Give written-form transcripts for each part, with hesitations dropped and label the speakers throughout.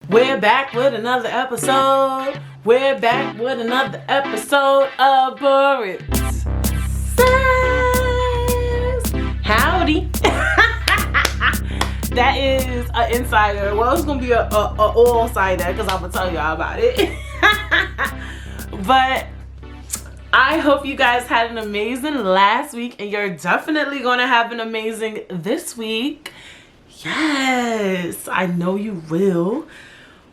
Speaker 1: We're back with another episode. We're back with another episode of Britt Says. Howdy. That is an insider. Well, it's gonna be a all-sider because I'm gonna tell y'all about it. But I hope you guys had an amazing last week and you're definitely gonna have an amazing this week. Yes, I know you will.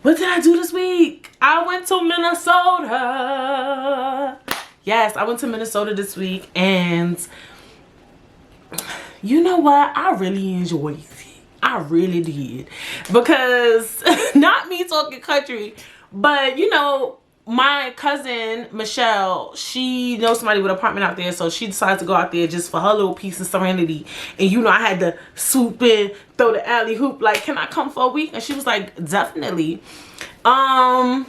Speaker 1: What did I do this week? I went to Minnesota. Yes, I went to Minnesota this week, and you know what? I really enjoyed it. I really did. Because, not me talking country, but you know, my cousin Michelle, she knows somebody with an apartment out there, so she decided to go out there just for her little piece of serenity. And you know, I had to swoop in, throw the alley hoop, like, can I come for a week? And she was like, definitely. You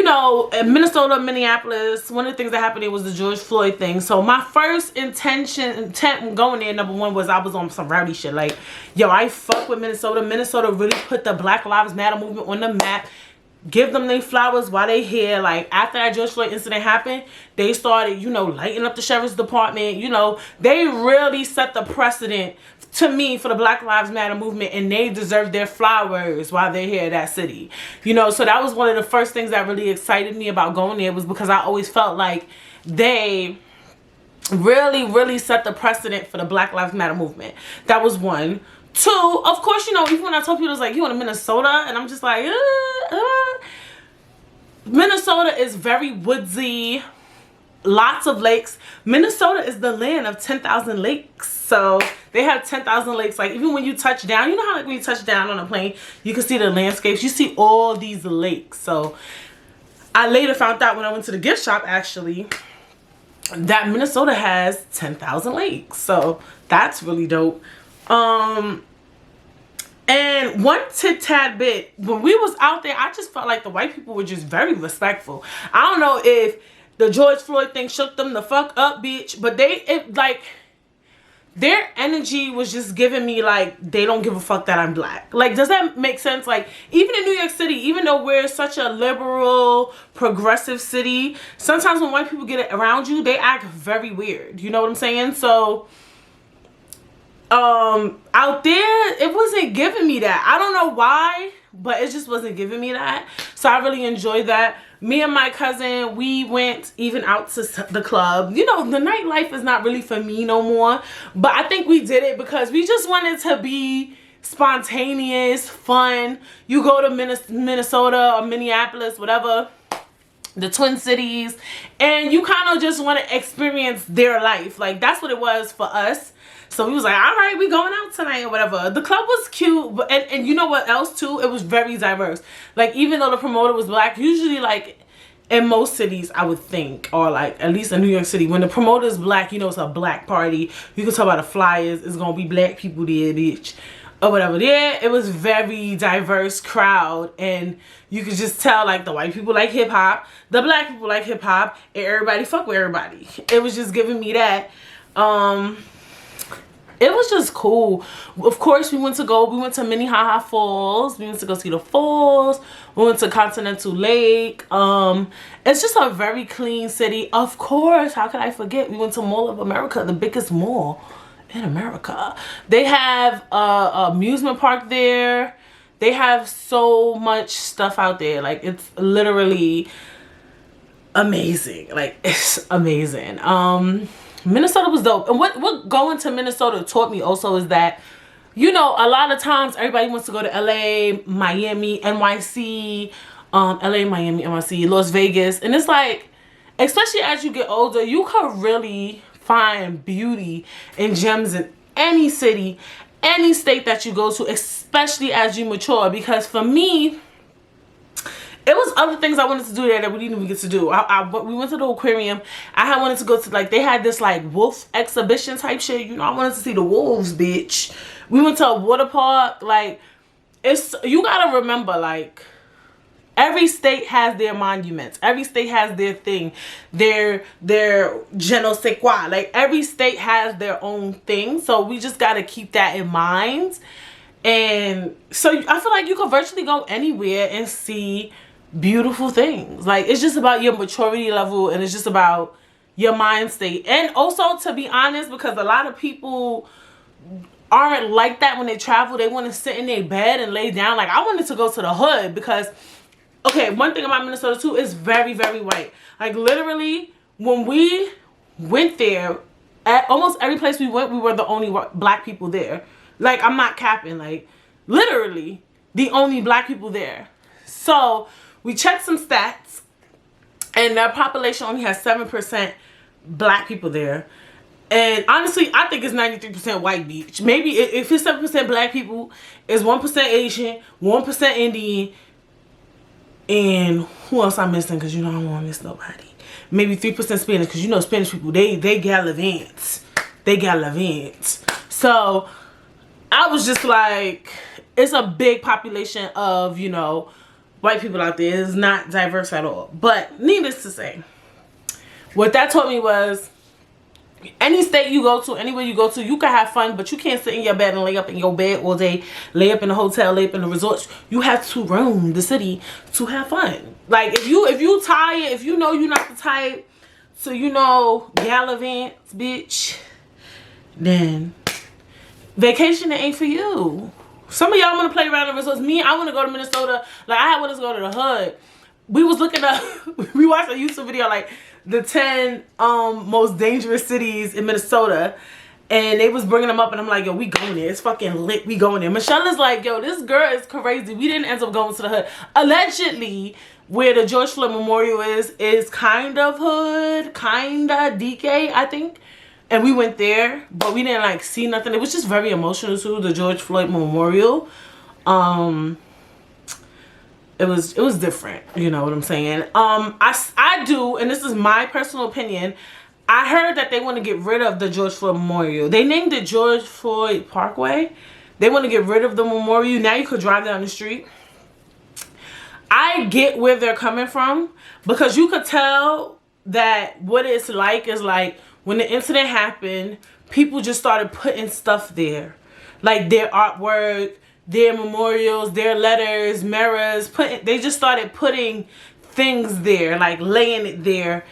Speaker 1: know, in Minnesota, Minneapolis, one of the things that happened there was the George Floyd thing. So my first intent going there, number one, was I was on some rowdy shit. Like, yo, I fuck with Minnesota. Minnesota really put the Black Lives Matter movement on the map. Give them their flowers while they here. Like, after that George Floyd incident happened, they started, you know, lighting up the sheriff's department. You know, they really set the precedent to me for the Black Lives Matter movement, and they deserve their flowers while they're here in that city. You know, so that was one of the first things that really excited me about going there, was because I always felt like they really set the precedent for the Black Lives Matter movement. That was one. Two, of course, you know, even when I told people, it's like, you want to Minnesota? And I'm just like, Minnesota is very woodsy, lots of lakes. Minnesota is the land of 10,000 lakes. So they have 10,000 lakes. Like, even when you touch down, you know how, like, when you touch down on a plane, you can see the landscapes. You see all these lakes. So I later found out when I went to the gift shop, actually, that Minnesota has 10,000 lakes. So that's really dope. And one tad bit, when we was out there, I just felt like the white people were just very respectful. I don't know if the George Floyd thing shook them the fuck up, bitch, but like, their energy was just giving me, like, they don't give a fuck that I'm black. Like, does that make sense? Like, even in New York City, even though we're such a liberal, progressive city, sometimes when white people get around you, they act very weird. You know what I'm saying? So out there, it wasn't giving me that. I don't know why, but it just wasn't giving me that. So I really enjoyed that. Me and my cousin, we went even out to the club. You know, the nightlife is not really for me no more, but I think we did it because we just wanted to be spontaneous, fun. You go to Minnesota or Minneapolis, whatever, the Twin Cities, and you kind of just want to experience their life. Like, that's what it was for us. So we was like, all right, we going out tonight or whatever. The club was cute, but and you know what else too? It was very diverse. Like, even though the promoter was black, usually, like, in most cities, I would think, or like at least in New York City, when the promoter is black, you know it's a black party. You can talk about the flyers. It's gonna be black people there, bitch, or whatever. Yeah, it was very diverse crowd, and you could just tell, like, the white people like hip hop, the black people like hip hop, and everybody fuck with everybody. It was just giving me that. It was just cool. Of course, we went to Minnehaha Falls. We went to go see the falls. We went to Continental Lake. It's just a very clean city. Of course, how could I forget? We went to Mall of America, the biggest mall in America. They have a amusement park there. They have so much stuff out there. Like, it's literally amazing. Like, it's amazing. Minnesota was dope. And what going to Minnesota taught me also is that, you know, a lot of times everybody wants to go to LA, Miami, NYC, LA, Miami, NYC, Las Vegas. And it's like, especially as you get older, you could really find beauty and gems in any city, any state that you go to, especially as you mature. Because for me, it was other things I wanted to do there that we didn't even get to do. We went to the aquarium. I had wanted to go to, like, they had this, like, wolf exhibition type shit. You know, I wanted to see the wolves, bitch. We went to a water park. Like, you gotta remember, like, every state has their monuments. Every state has their thing. Their je ne sais quoi. Like, every state has their own thing. So we just gotta keep that in mind. And so I feel like you could virtually go anywhere and see beautiful things. Like, it's just about your maturity level, and it's just about your mind state. And also, to be honest, because a lot of people aren't like that when they travel. They want to sit in their bed and lay down. Like, I wanted to go to the hood because, okay, one thing about Minnesota too is very, very white. Like, literally, when we went there, at almost every place we went, we were the only black people there. Like, I'm not capping. Like, literally the only black people there. So we checked some stats, and their population only has 7% black people there. And honestly, I think it's 93% white beach. Maybe if it's 7% black people, it's 1% Asian, 1% Indian, and who else I'm missing? Because, you know, I don't want to miss nobody. Maybe 3% Spanish, because, you know, Spanish people, they gallivant. They gallivant. So I was just like, it's a big population of, you know, white people out there. It's not diverse at all. But needless to say, what that taught me was, any state you go to, anywhere you go to, you can have fun, but you can't sit in your bed and lay up in your bed all day, lay up in a hotel, lay up in a resort. You have to roam the city to have fun. Like, if you tired, if you know you're not the type to, you know, gallivant, bitch, then vacation ain't for you. Some of y'all want to play around in resorts. Me, I want to go to Minnesota. Like, I want to go to the hood. We was looking up, we watched a YouTube video, like, the 10 most dangerous cities in Minnesota, and they was bringing them up, and I'm like, yo, we going there. It's fucking lit. We going there. Michelle is like, yo, this girl is crazy. We didn't end up going to the hood. Allegedly, where the George Floyd Memorial is kind of hood, kind of DK, I think. And we went there, but we didn't like see nothing. It was just very emotional too, the George Floyd Memorial. It was different, you know what I'm saying? I do, and this is my personal opinion, I heard that they want to get rid of the George Floyd Memorial. They named it George Floyd Parkway. They want to get rid of the memorial. Now you could drive down the street. I get where they're coming from, because you could tell that what it's like is like, when the incident happened, people just started putting stuff there. Like their artwork, their memorials, their letters, mirrors, they just started putting things there, like laying it there.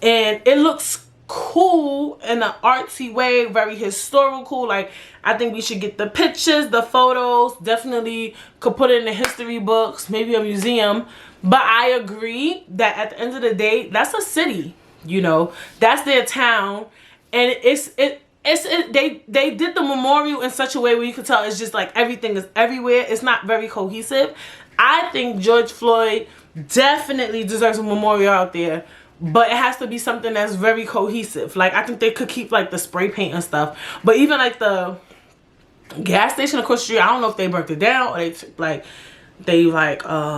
Speaker 1: And it looks cool in an artsy way, very historical. Like, I think we should get the pictures, the photos, definitely could put it in the history books, maybe a museum. But I agree that at the end of the day, that's a city, you know, that's their town. And they did the memorial in such a way where you could tell it's just like everything is everywhere. It's not very cohesive. I think George Floyd definitely deserves a memorial out there, but it has to be something that's very cohesive. Like, I think they could keep like the spray paint and stuff, but even like the gas station across the street, I don't know if they burnt it down or they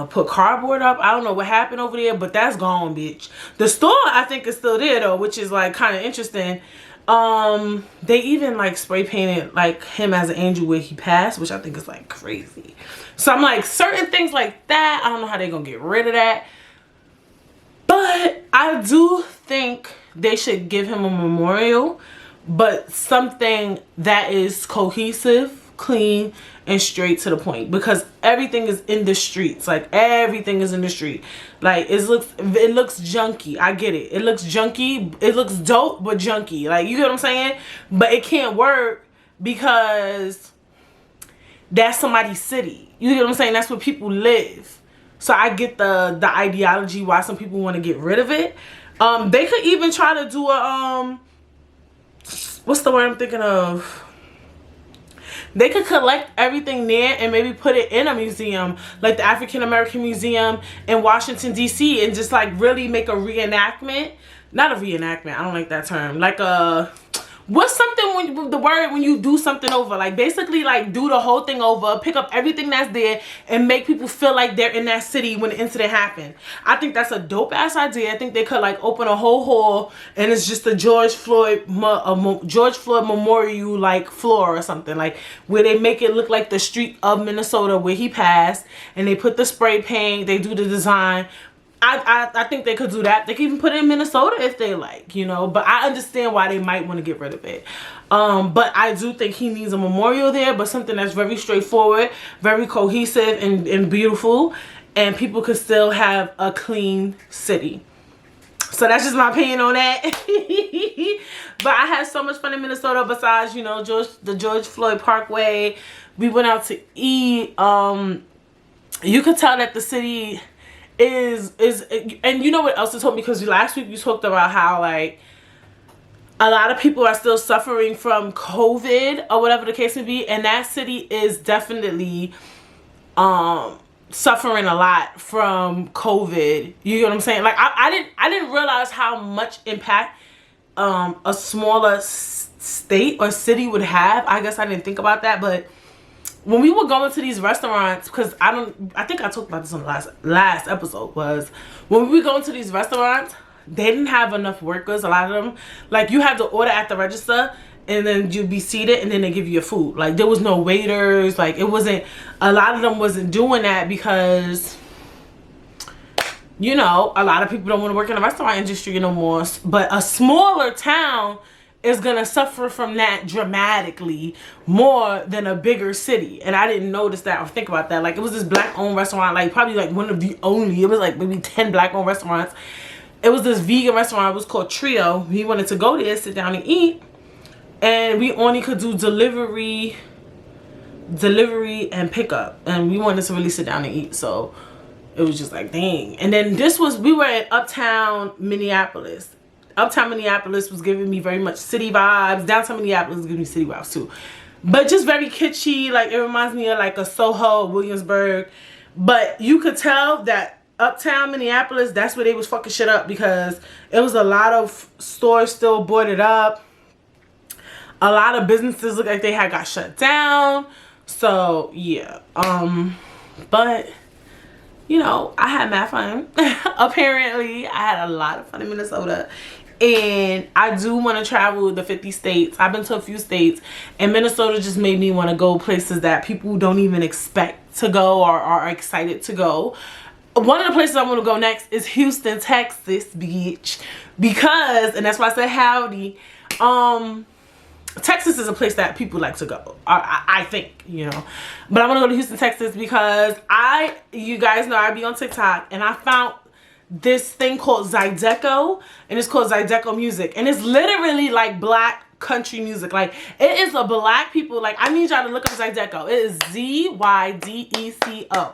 Speaker 1: put cardboard up. I don't know what happened over there, but that's gone, bitch. The store, I think, is still there though, which is like kind of interesting. They even like spray painted like him as an angel where he passed, which I think is like crazy. So I'm like, certain things like that, I don't know how they're gonna get rid of that, but I do think they should give him a memorial, but something that is cohesive, clean, and straight to the point, because everything is in the streets. Like, everything is in the street. Like, it looks junky. I get it. It looks junky. It looks dope, but junky. Like, you get what I'm saying? But it can't work because that's somebody's city. You get what I'm saying? That's where people live. So I get the ideology why some people want to get rid of it. They could even try to do a what's the word I'm thinking of? They could collect everything there and maybe put it in a museum, like the African American Museum in Washington, D.C., and just like really make a reenactment. Not a reenactment, I don't like that term. Like a, what's something when you do something over? Like, basically like do the whole thing over, pick up everything that's there and make people feel like they're in that city when the incident happened. I think that's a dope ass idea. I think they could like open a whole hall and it's just a George Floyd Memorial like floor or something, like where they make it look like the street of Minnesota where he passed, and they put the spray paint, they do the design. I think they could do that. They could even put it in Minnesota if they like, you know. But I understand why they might want to get rid of it. But I do think he needs a memorial there, but something that's very straightforward, very cohesive and beautiful, and people could still have a clean city. So that's just my opinion on that. But I had so much fun in Minnesota besides, you know, the George Floyd Parkway. We went out to eat. You could tell that the city is, and you know what else it told me? Because last week you talked about how, like, a lot of people are still suffering from COVID or whatever the case may be. And that city is definitely suffering a lot from COVID. You know what I'm saying? Like, I didn't realize how much impact a smaller state or city would have. I guess I didn't think about that. But when we were going to these restaurants, because I think I talked about this on the last episode, was when we were going to these restaurants, they didn't have enough workers. A lot of them, like, you have to order at the register and then you'd be seated and then they give you your food. Like, there was no waiters. Like, it wasn't, a lot of them wasn't doing that because, you know, a lot of people don't want to work in the restaurant industry no more. But a smaller town is gonna suffer from that dramatically more than a bigger city. And I didn't notice that or think about that. Like, it was this black owned restaurant, like probably like one of the only, it was like maybe 10 black owned restaurants. It was this vegan restaurant. It was called Trio. We wanted to go there, sit down and eat, and we only could do delivery and pickup, and we wanted to really sit down and eat. So it was just like, dang. And then we were at Uptown Minneapolis. Uptown Minneapolis was giving me very much city vibes. Downtown Minneapolis was giving me city vibes too, but just very kitschy. Like, it reminds me of like a Soho, Williamsburg. But you could tell that Uptown Minneapolis, that's where they was fucking shit up, because it was a lot of stores still boarded up. A lot of businesses looked like they had got shut down. So yeah, but you know, I had mad fun. Apparently I had a lot of fun in Minnesota, and I do want to travel the 50 states. I've been to a few states, and Minnesota just made me want to go places that people don't even expect to go or are excited to go. One of the places I want to go next is Houston, Texas, bitch. Because, and that's why I said howdy, Texas is a place that people like to go. I think, you know. But I want to go to Houston, Texas because you guys know I be on TikTok, and I found this thing called Zydeco, and it's called Zydeco music. And it's literally like black country music. Like, it is a black people, like, I need y'all to look up Zydeco. It is Zydeco.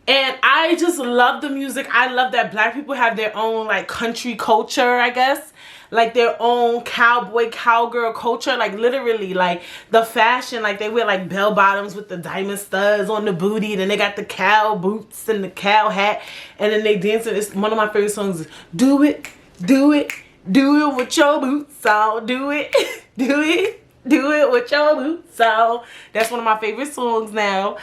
Speaker 1: And I just love the music. I love that black people have their own, like, country culture, I guess. Like, their own cowboy, cowgirl culture. Like, literally, like, the fashion. Like, they wear, like, bell bottoms with the diamond studs on the booty. Then they got the cow boots and the cow hat. And then they dance. It's one of my favorite songs is, do it, do it, do it with your boots on. Do it, do it, do it with your boots on. That's one of my favorite songs now.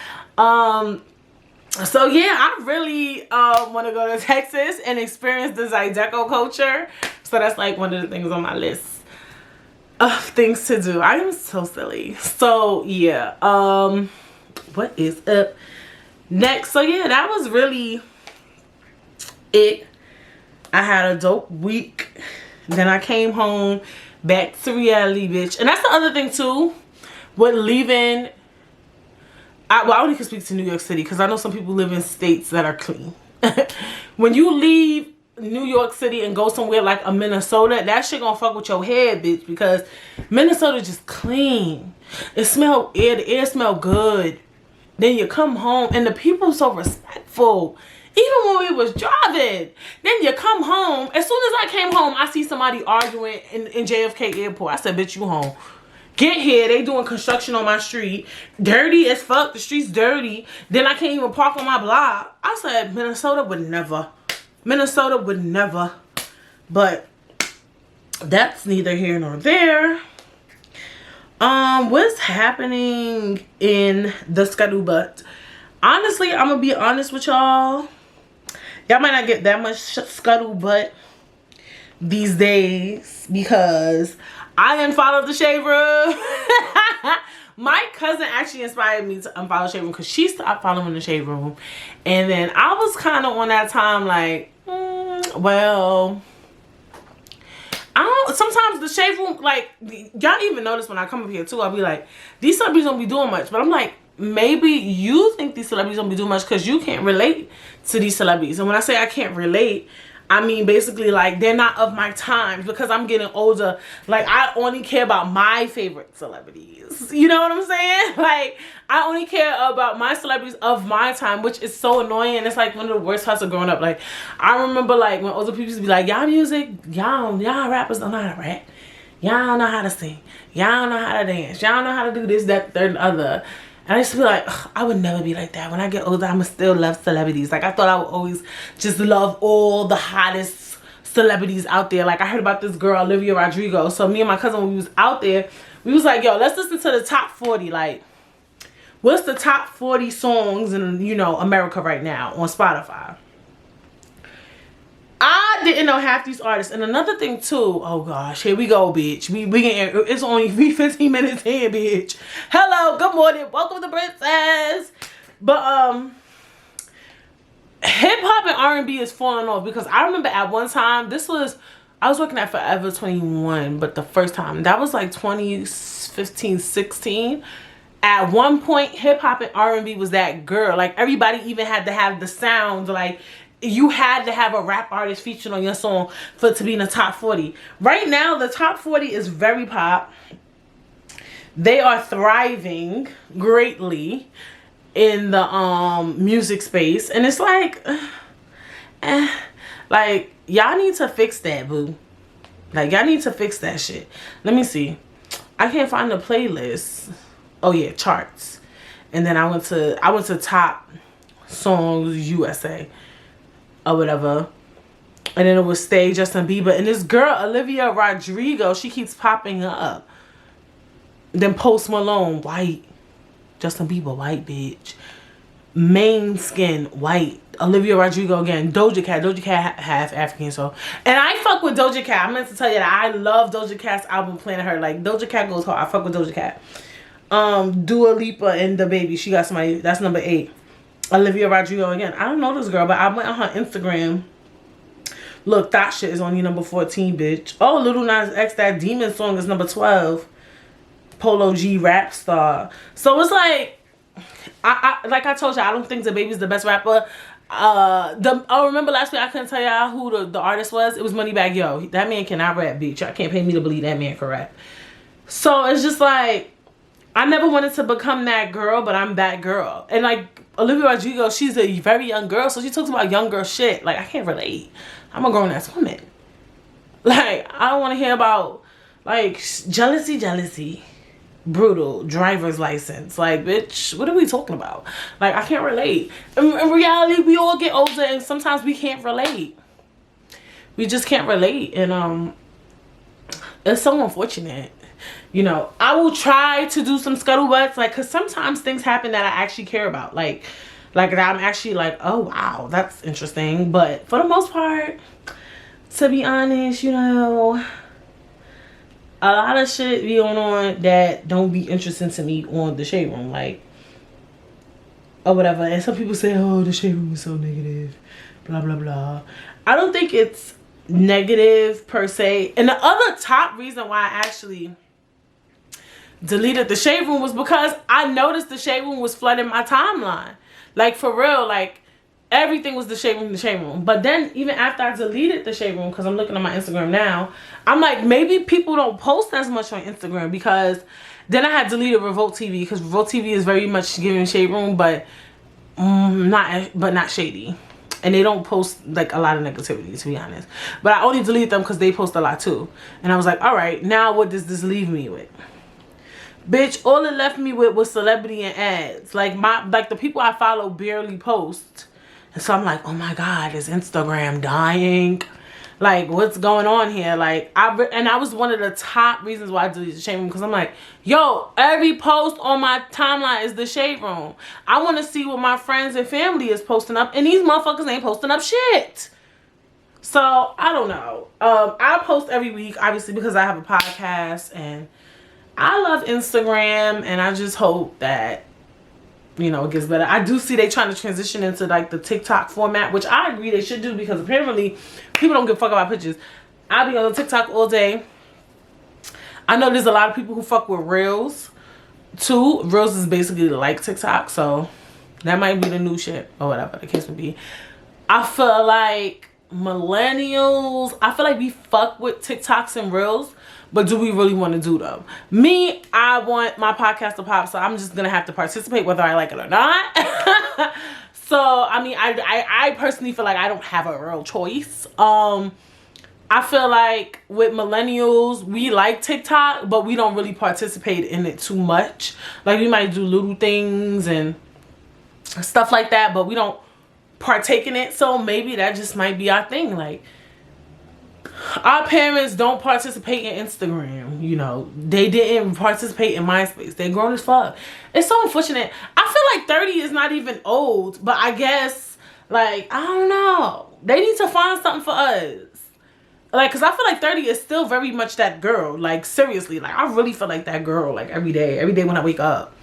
Speaker 1: So yeah, I really want to go to Texas and experience the Zydeco culture. So that's like one of the things on my list of things to do. I am so silly. So yeah, what is up next? So yeah, that was really it. I had a dope week. Then I came home, back to reality, bitch. And that's the other thing too, with leaving. I only can speak to New York City because I know some people live in states that are clean. When you leave New York City and go somewhere like a Minnesota, that shit gonna fuck with your head, bitch, because Minnesota just clean. The air smell good. Then you come home and the people so respectful. Even when we was driving, then you come home. As soon as I came home, I see somebody arguing in JFK Airport. I said, bitch, you home. Get here, they doing construction on my street. Dirty as fuck, the street's dirty. Then I can't even park on my block. I said, Minnesota would never. Minnesota would never. But that's neither here nor there. What's happening in the scuttlebutt? Honestly, I'm gonna be honest with y'all. Y'all might not get that much scuttlebutt these days because I unfollowed the Shade Room. My cousin actually inspired me to unfollow Shade Room because she stopped following the Shade Room. And then I was kind of on that time like, well, sometimes the shade room, like, y'all even notice when I come up here too, I'll be like, these celebrities don't be doing much. But I'm like, maybe you think these celebrities don't be doing much because you can't relate to these celebrities. And when I say I can't relate, I mean basically like they're not of my times because I'm getting older. Like, I only care about my favorite celebrities. You know what I'm saying? Like, I only care about my celebrities of my time, which is so annoying. It's like one of the worst parts of growing up. Like, I remember like when older people used to be like, y'all music, y'all rappers don't know how to rap. Y'all don't know how to sing. Y'all don't know how to dance. Y'all don't know how to do this, that, third, and other. And I used to be like, I would never be like that. When I get older, I'ma still love celebrities. Like, I thought I would always just love all the hottest celebrities out there. Like, I heard about this girl, Olivia Rodrigo. So me and my cousin, when we was out there, we was like, yo, let's listen to the top 40. Like, what's the top 40 songs in, you know, America right now on Spotify? I didn't know half these artists. And another thing too, oh gosh, here we go, bitch. It's only 15 minutes in, bitch. Hello, good morning, welcome to Britt Says. But hip hop and R&B is falling off because I remember at one time, I was working at Forever 21, but the first time, that was like 2015, 16. At one point, hip hop and R&B was that girl. Like, everybody even had to have the sound, like, you had to have a rap artist featured on your song for it to be in the top 40. Right now, the top 40 is very pop. They are thriving greatly in the music space. And it's like, like, y'all need to fix that, boo. Like, y'all need to fix that shit. Let me see. I can't find the playlist. Oh yeah, charts. And then I went to top songs USA. Or whatever. And then it would stay Justin Bieber. And this girl, Olivia Rodrigo, she keeps popping up. Then Post Malone, white. Justin Bieber, white, bitch. Main skin, white. Olivia Rodrigo again. Doja Cat. Doja Cat half African, so. And I fuck with Doja Cat. I meant to tell you that I love Doja Cat's album Planet Her. Like, Doja Cat goes hard. I fuck with Doja Cat. Dua Lipa and the baby. She got somebody. That's number 8. Olivia Rodrigo again. I don't know this girl, but I went on her Instagram. Look, that shit is only number 14, bitch. Oh, Lil Nas X, that Demon song is number 12. Polo G rap star. So it's like, like I told you, I don't think the baby's the best rapper. Remember last week I couldn't tell y'all who the artist was. It was Moneybagg Yo. That man cannot rap, bitch. I can't pay me to believe that man can rap. So it's just like, I never wanted to become that girl, but I'm that girl. And like, Olivia Rodrigo, she's a very young girl, so she talks about young girl shit. Like, I can't relate. I'm a grown-ass woman. Like, I don't want to hear about, like, jealousy, brutal, driver's license. Like, bitch, what are we talking about? Like, I can't relate. In reality, we all get older, and sometimes we can't relate. We just can't relate, and it's so unfortunate. You know, I will try to do some scuttlebutts, like, because sometimes things happen that I actually care about. Like that I'm actually like, oh, wow, that's interesting. But for the most part, to be honest, you know, a lot of shit be going on that don't be interesting to me on the Shade Room, like, or whatever. And some people say, oh, the Shade Room is so negative, blah, blah, blah. I don't think it's negative per se. And the other top reason why I actually deleted the Shade Room was because I noticed the Shade Room was flooding my timeline. Like, for real, like, everything was the Shade Room. But then even after I deleted the Shade Room, because I'm looking at my Instagram now, I'm like, maybe people don't post as much on Instagram, because then I had deleted Revolt TV, because Revolt TV is very much giving Shade Room, but not shady. And they don't post like a lot of negativity, to be honest. But I only delete them because they post a lot too. And I was like, all right, now what does this leave me with? Bitch, all it left me with was celebrity and ads. Like, the people I follow barely post. And so I'm like, oh my God, is Instagram dying? Like, what's going on here? Like, I was one of the top reasons why I deleted the Shade Room, because I'm like, yo, every post on my timeline is the Shade Room. I want to see what my friends and family is posting up, and these motherfuckers ain't posting up shit. So, I don't know. I post every week, obviously, because I have a podcast, and I love Instagram, and I just hope that, you know, it gets better. I do see they trying to transition into like the TikTok format, which I agree they should do, because apparently people don't give a fuck about pictures. I'll be on TikTok all day. I know there's a lot of people who fuck with Reels too. Reels is basically like TikTok, so that might be the new shit or whatever the case would be. I feel like millennials, I feel like we fuck with TikToks and Reels, but do we really want to do them? Me, I want my podcast to pop, so I'm just gonna have to participate whether I like it or not. So I mean, I personally feel like I don't have a real choice. I feel like with millennials, we like TikTok, but we don't really participate in it too much. Like, we might do little things and stuff like that, but we don't partake in it. So maybe that just might be our thing. Like, our parents don't participate in Instagram, you know. They didn't participate in MySpace. They're grown as fuck. It's so unfortunate. I feel like 30 is not even old, but I guess, like, I don't know. They need to find something for us. Like, because I feel like 30 is still very much that girl. Like, seriously. Like, I really feel like that girl, like, every day. Every day when I wake up.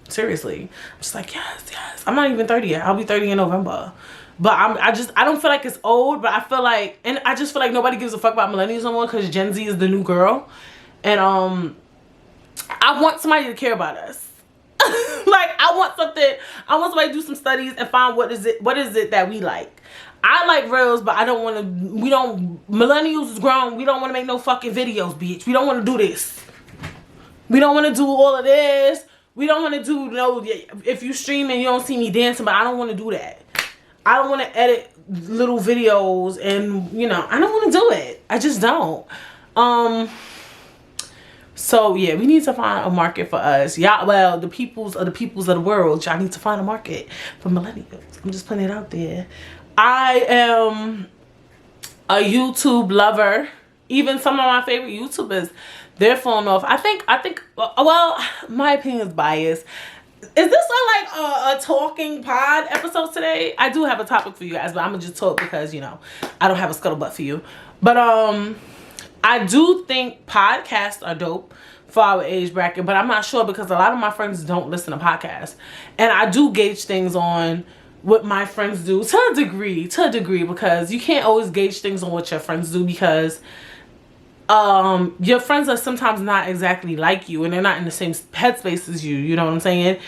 Speaker 1: Seriously. I'm just like, yes, yes. I'm not even 30 yet. I'll be 30 in November. But I don't feel like it's old. But I feel like, and I just feel like nobody gives a fuck about millennials no more, because Gen Z is the new girl. And I want somebody to care about us. Like, I want somebody to do some studies and find what is it that we like. I like Reels, but millennials is grown. We don't want to make no fucking videos, bitch. We don't want to do this. We don't want to do all of this. We don't want to do, if you streaming, you don't see me dancing, but I don't want to do that. I don't want to edit little videos and, I don't want to do it. I just don't. So yeah, we need to find a market for us. Y'all, well, the peoples of the world, y'all need to find a market for millennials. I'm just putting it out there. I am a YouTube lover. Even some of my favorite YouTubers, they're falling off. I think, well, my opinion is biased. Is this a talking pod episode today? I do have a topic for you guys, but I'm gonna just talk because, I don't have a scuttlebutt for you. But I do think podcasts are dope for our age bracket, but I'm not sure because a lot of my friends don't listen to podcasts. And I do gauge things on what my friends do to a degree, because you can't always gauge things on what your friends do, because your friends are sometimes not exactly like you, and they're not in the same headspace as you. You know what I'm saying?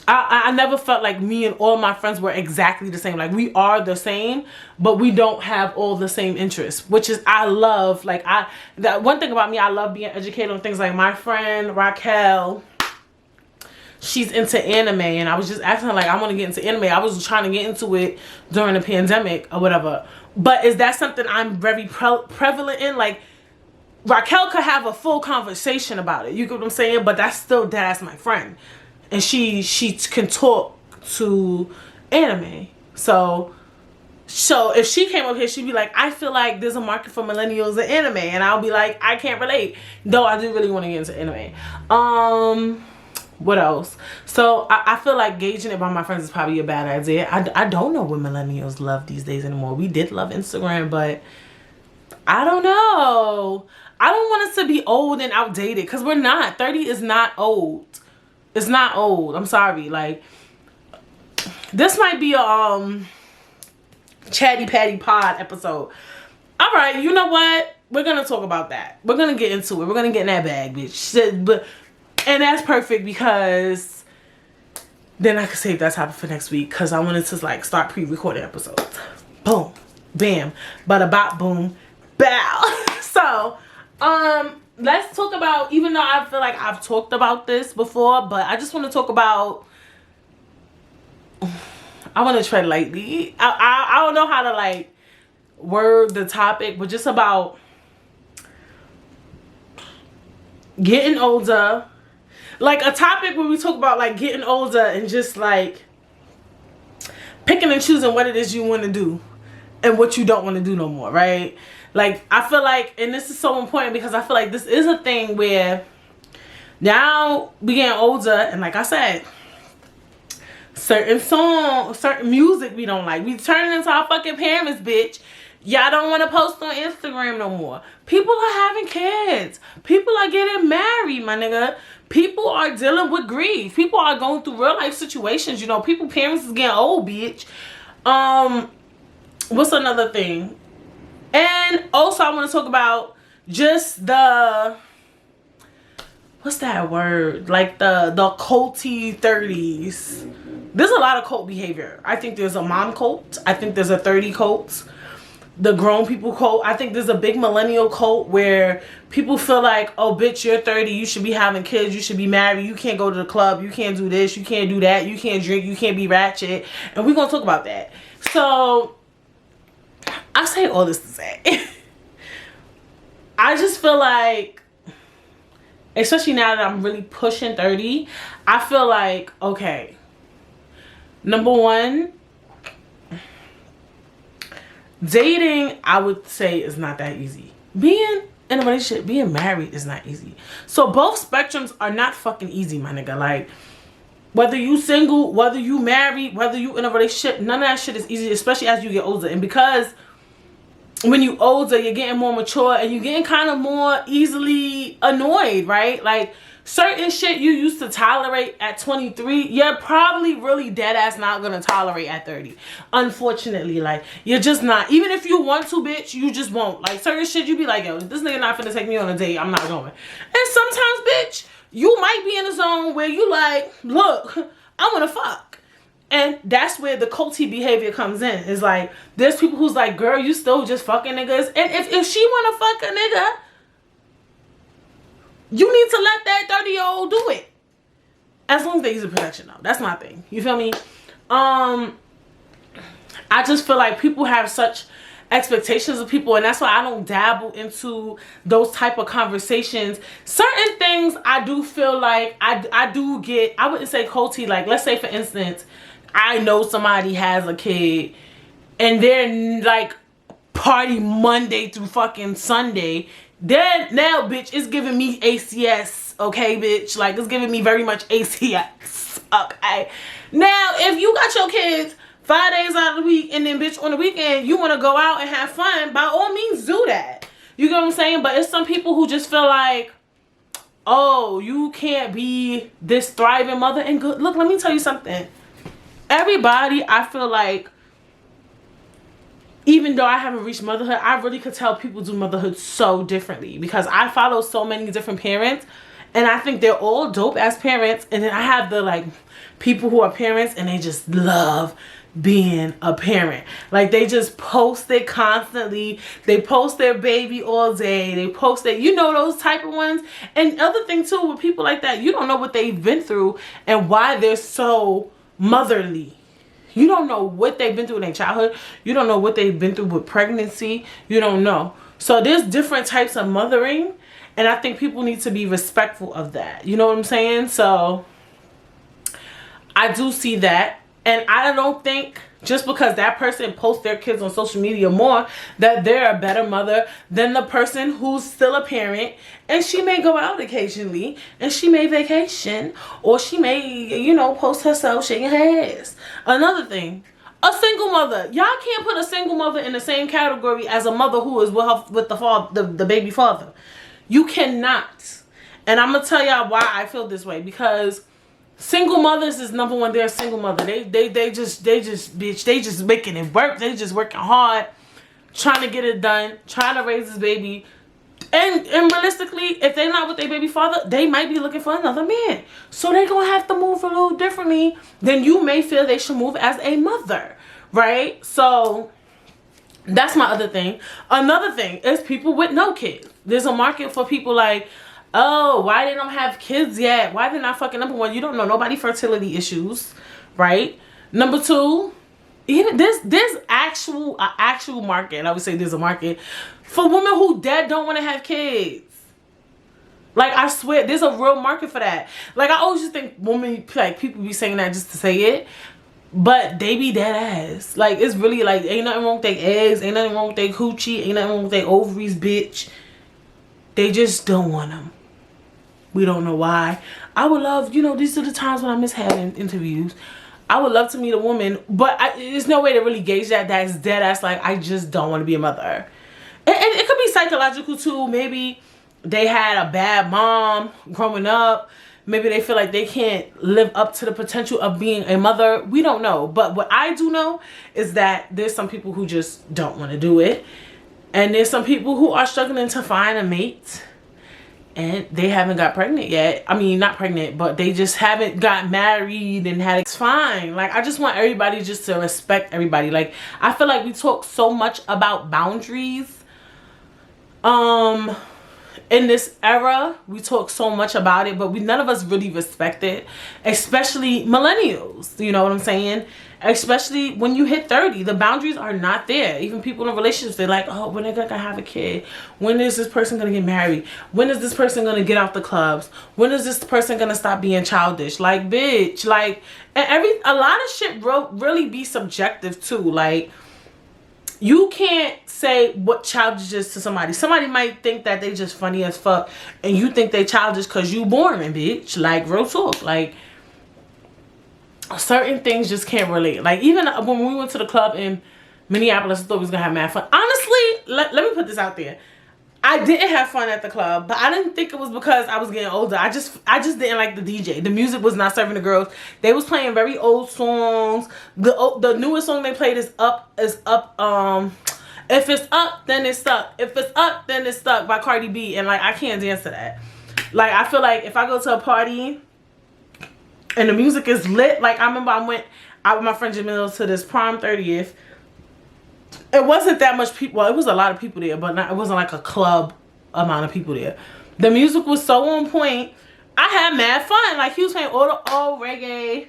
Speaker 1: I never felt like me and all my friends were exactly the same. Like, we are the same, but we don't have all the same interests, which is, I love. Like, that one thing about me, I love being educated on things. Like, my friend Raquel, she's into anime, and I was just asking her, like, I want to get into anime. I was trying to get into it during the pandemic or whatever. But is that something I'm very prevalent in? Like, Raquel could have a full conversation about it. You get what I'm saying? But that's my friend. And she can talk to anime. So if she came up here, she'd be like, I feel like there's a market for millennials in anime. And I'll be like, I can't relate. Though I do really want to get into anime. What else? So I feel like gauging it by my friends is probably a bad idea. I don't know what millennials love these days anymore. We did love Instagram, but I don't know. I don't want us to be old and outdated, because we're not. 30 is not old. It's not old. I'm sorry. Like, this might be a Chatty Patty Pod episode. All right, you know what? We're gonna talk about that. We're gonna get into it. We're gonna get in that bag, bitch. And that's perfect, because then I could save that topic for next week, because I wanted to, like, start pre-recording episodes. Boom, bam, bada bop, boom, bow. So, let's talk about, even though I feel like I've talked about this before, but I just want to talk about, I want to tread lightly. I don't know how to, like, word the topic, but just about getting older. Like, a topic where we talk about, like, getting older and just, like, picking and choosing what it is you want to do and what you don't want to do no more, right? Like, I feel like, and this is so important, because I feel like this is a thing where now we getting older, and like I said, certain songs, certain music we don't like. We turning into our fucking parents, bitch. Y'all don't want to post on Instagram no more. People are having kids. People are getting married, my nigga. People are dealing with grief. People are going through real life situations. People, parents is getting old, bitch. What's another thing? And also, I want to talk about just the, what's that word? Like the culty 30s. There's a lot of cult behavior. I think there's a mom cult. I think there's a 30 cult. The grown people cult. I think there's a big millennial cult where people feel like, oh bitch, you're 30, you should be having kids, you should be married, you can't go to the club, you can't do this, you can't do that, you can't drink, you can't be ratchet. And we're gonna talk about that. So I say all this to say I just feel like, especially now that I'm really pushing 30, I feel like, okay, number one, dating, I would say, is not that easy. Being in a relationship, being married is not easy. So both spectrums are not fucking easy, my nigga. Like, whether you single, whether you married, whether you in a relationship, none of that shit is easy, especially as you get older. And because when you older, you're getting more mature and you're getting kind of more easily annoyed, right? Like, certain shit you used to tolerate at 23, you're probably really dead ass not gonna tolerate at 30. Unfortunately, like, you're just not. Even if you want to, bitch, you just won't. Like, certain shit you be like, yo, this nigga not finna take me on a date, I'm not going. And sometimes, bitch, you might be in a zone where you like, look, I wanna fuck. And that's where the culty behavior comes in. It's like, there's people who's like, girl, you still just fucking niggas. And if she wanna fuck a nigga, you need to let that 30-year-old do it. As long as they use a protection though. That's my thing. You feel me? I just feel like people have such expectations of people, and that's why I don't dabble into those type of conversations. Certain things I do feel like I do get, I wouldn't say culty. Like, let's say for instance, I know somebody has a kid and they're like party Monday through fucking Sunday. Then now, bitch, it's giving me ACS, okay, bitch? Like, it's giving me very much ACS, okay? Now, if you got your kids 5 days out of the week and then, bitch, on the weekend, you want to go out and have fun, by all means, do that. You get what I'm saying? But it's some people who just feel like, oh, you can't be this thriving mother. And good. Look, let me tell you something. Everybody, I feel like, even though I haven't reached motherhood, I really could tell people do motherhood so differently because I follow so many different parents and I think they're all dope as parents. And then I have the like people who are parents and they just love being a parent. Like, they just post it constantly. They post their baby all day. They post it, you know, those type of ones. And other thing too, with people like that, you don't know what they've been through and why they're so motherly. You don't know what they've been through in their childhood. You don't know what they've been through with pregnancy. You don't know. So there's different types of mothering. And I think people need to be respectful of that. You know what I'm saying? So I do see that. And I don't think just because that person posts their kids on social media more that they're a better mother than the person who's still a parent. And she may go out occasionally and she may vacation or she may, you know, post herself shaking her ass. Another thing, a single mother. Y'all can't put a single mother in the same category as a mother who is with the baby father. You cannot. And I'm gonna tell y'all why I feel this way, because single mothers is number one. They're a single mother. They just bitch. They just making it work. They just working hard, trying to get it done, trying to raise this baby. And realistically, if they're not with their baby father, they might be looking for another man. So they're gonna have to move a little differently than you may feel they should move as a mother, right? So that's my other thing. Another thing is people with no kids. There's a market for people like, oh, why they don't have kids yet? Why they're not fucking? Number one, you don't know nobody fertility issues, right? Number two, even there's actual market. And I would say there's a market for women who don't want to have kids. Like, I swear, there's a real market for that. Like, I always just think women, like, people be saying that just to say it, but they be dead ass. Like, it's really like, ain't nothing wrong with their eggs, ain't nothing wrong with their coochie, ain't nothing wrong with their ovaries, bitch. They just don't want them. We don't know why. I would love, you know, these are the times when I miss having interviews. I would love to meet a woman, but there's no way to really gauge that. That's dead ass. Like, I just don't want to be a mother. And it could be psychological too. Maybe they had a bad mom growing up. Maybe they feel like they can't live up to the potential of being a mother. We don't know. But what I do know is that there's some people who just don't want to do it. And there's some people who are struggling to find a mate and they haven't got pregnant yet. I mean, not pregnant, but they just haven't got married and had. It's fine. Like, I just want everybody just to respect everybody. Like, I feel like we talk so much about boundaries. In this era, we talk so much about it, but none of us really respect it, especially millennials. You know what I'm saying? Especially when you hit 30, the boundaries are not there. Even people in relationships, they're like, oh, when are they gonna have a kid? When is this person gonna get married? When is this person gonna get off the clubs? When is this person gonna stop being childish? Like, bitch, like, and a lot of shit really be subjective too. Like, you can't say what childish is to somebody. Somebody might think that they just funny as fuck, and you think they childish because you boring, bitch. Like, real talk. Like, certain things just can't relate. Like, even when we went to the club in Minneapolis, I thought we was gonna have mad fun. Honestly, let me put this out there. I didn't have fun at the club, but I didn't think it was because I was getting older. I just didn't like the DJ. The music was not serving the girls. They was playing very old songs. The newest song they played is up. If it's up, then it's stuck. If it's up, then it's stuck by Cardi B. And like, I can't dance to that. Like, I feel like if I go to a party and the music is lit, like, I remember I went out with my friend Jamil to this prom 30th. It wasn't that much people. Well, it was a lot of people there, but it wasn't like a club amount of people there. The music was so on point. I had mad fun. Like, he was playing all the old reggae,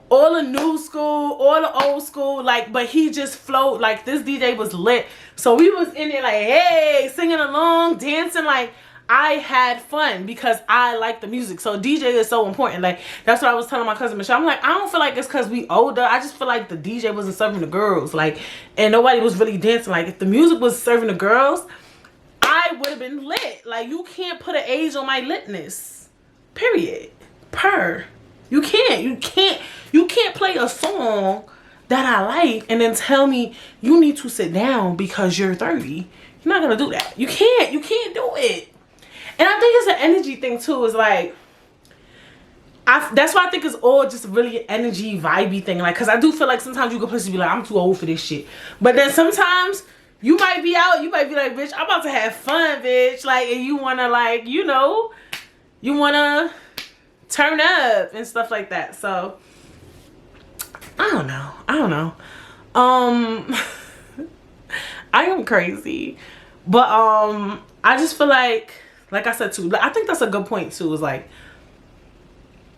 Speaker 1: all the new school, all the old school. Like, but he just flowed. Like, this DJ was lit. So we was in there like, hey, singing along, dancing. Like, I had fun because I like the music. So DJ is so important. Like, that's what I was telling my cousin Michelle. I'm like, I don't feel like it's because we older. I just feel like the DJ wasn't serving the girls. Like, and nobody was really dancing. Like, if the music was serving the girls, I would have been lit. Like, you can't put an age on my litness. Period. You can't play a song that I like and then tell me you need to sit down because you're 30. You're not gonna do that. You can't do it. And I think it's an energy thing too. Is like, that's why I think it's all just really an energy vibey thing. Like, cause I do feel like sometimes you go places and be like, I'm too old for this shit. But then sometimes you might be out, you might be like, bitch, I'm about to have fun, bitch. Like, and you wanna, like, you know, you wanna turn up and stuff like that. So I don't know. I am crazy. But I just feel like I said too, I think that's a good point too, is like,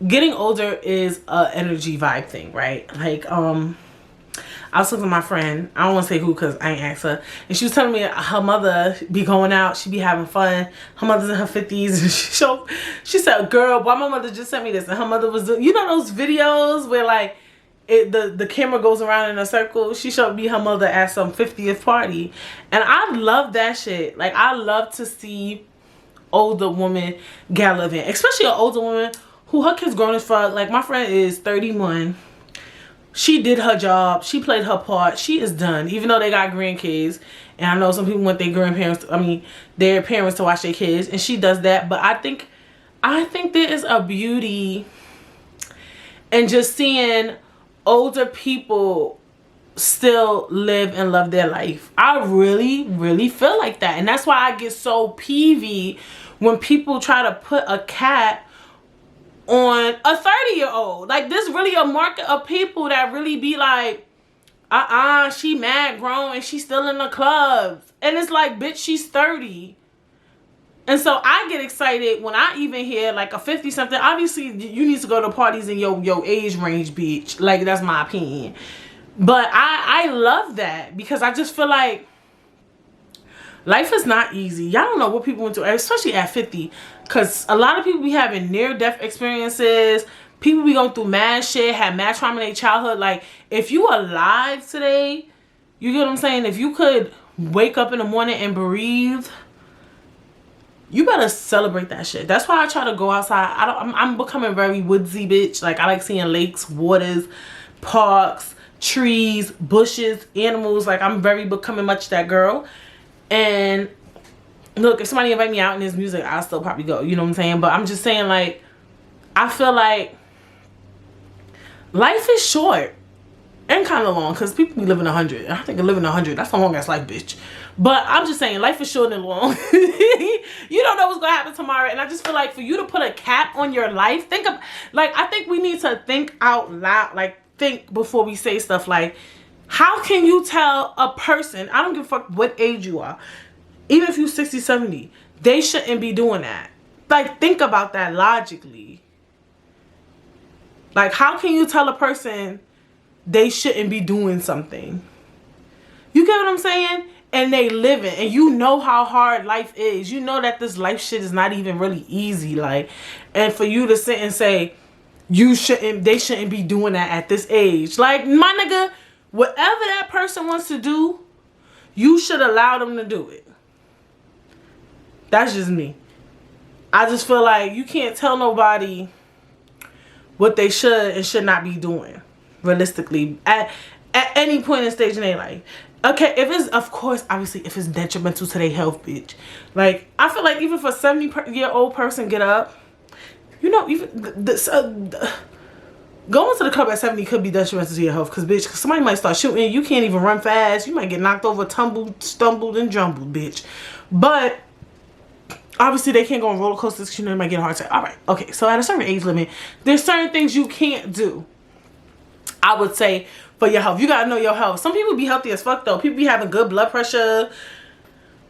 Speaker 1: getting older is a energy vibe thing, right? Like, I was talking to my friend, I don't want to say who because I ain't asked her, and she was telling me her mother be going out, she be having fun, her mother's in her 50s, and she said, girl, why my mother just sent me this, and her mother was doing, you know those videos where like, the camera goes around in a circle. She showed me her mother at some 50th party, and I love that shit. Like, I love to see older women gallivant, especially an older woman who her kids grown as fuck. Like, my friend is 31. She did her job. She played her part. She is done, even though they got grandkids. And I know some people want their their parents to watch their kids, and she does that. But I think there is a beauty in just seeing older people still live and love their life. I really, really feel like that. And that's why I get so peevy when people try to put a cap on a 30-year-old. Like, there's really a market of people that really be like, she mad grown and she's still in the clubs. And it's like, bitch, she's 30. And so I get excited when I even hear like a 50-something. Obviously, you need to go to parties in your age range, bitch. Like, that's my opinion. But I love that because I just feel like life is not easy. Y'all don't know what people went through, especially at 50. Because a lot of people be having near-death experiences. People be going through mad shit, have mad trauma in their childhood. Like, if you alive today, you get what I'm saying? If you could wake up in the morning and breathe, you better celebrate that shit. That's why I try to go outside. I'm becoming very woodsy, bitch. Like, I like seeing lakes, waters, parks, trees, bushes, animals. Like, I'm very becoming much that girl. And look, if somebody invite me out and there's music, I'll still probably go. You know what I'm saying? But I'm just saying, like, I feel like life is short. And kind of long, because people be living 100. I think living 100, that's a long ass life, bitch. But I'm just saying, life is short and long. You don't know what's gonna happen tomorrow. And I just feel like for you to put a cap on your life, I think we need to think out loud. Like, think before we say stuff. Like, how can you tell a person, I don't give a fuck what age you are, even if you're 60, 70, they shouldn't be doing that. Like, think about that logically. Like, how can you tell a person they shouldn't be doing something? You get what I'm saying? And they live it, and you know how hard life is. You know that this life shit is not even really easy. Like, and for you to sit and say they shouldn't be doing that at this age. Like, my nigga, whatever that person wants to do, you should allow them to do it. That's just me. I just feel like you can't tell nobody what they should and should not be doing, realistically, at any point in stage in their life. Okay, if it's, of course, obviously, if it's detrimental to their health, bitch. Like, I feel like even for a 70-year-old person get up, you know, even going to the club at 70 could be detrimental to your health, because, bitch, somebody might start shooting. You can't even run fast. You might get knocked over, tumbled, stumbled, and jumbled, bitch. But obviously, they can't go on roller coasters because, you know, they might get a heart attack. All right, okay, so at a certain age limit, there's certain things you can't do, I would say, for your health. You gotta know your health. Some people be healthy as fuck, though. People be having good blood pressure.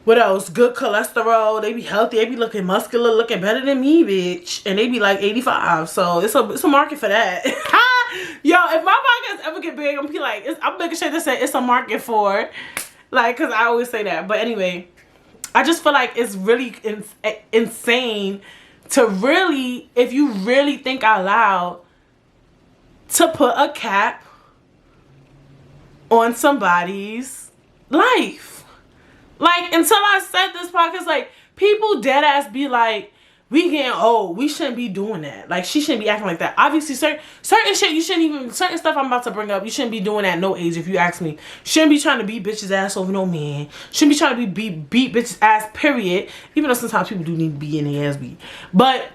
Speaker 1: What else? Good cholesterol. They be healthy. They be looking muscular, looking better than me, bitch. And they be like 85. So it's a market for that. Yo, if my podcast ever get big, I'm gonna be like, I'm making sure to say it's a market for it. Like, because I always say that. But anyway, I just feel like it's really insane to really, if you really think out loud, to put a cap on somebody's life. Like, until I said this podcast, like, people dead ass be like, we getting old, we shouldn't be doing that. Like, she shouldn't be acting like that. Obviously, certain shit, you shouldn't even, certain stuff I'm about to bring up, you shouldn't be doing at no age, if you ask me. Shouldn't be trying to beat bitches ass over no man. Shouldn't be trying to beat bitches ass, period. Even though sometimes people do need to be in their ass beat. But,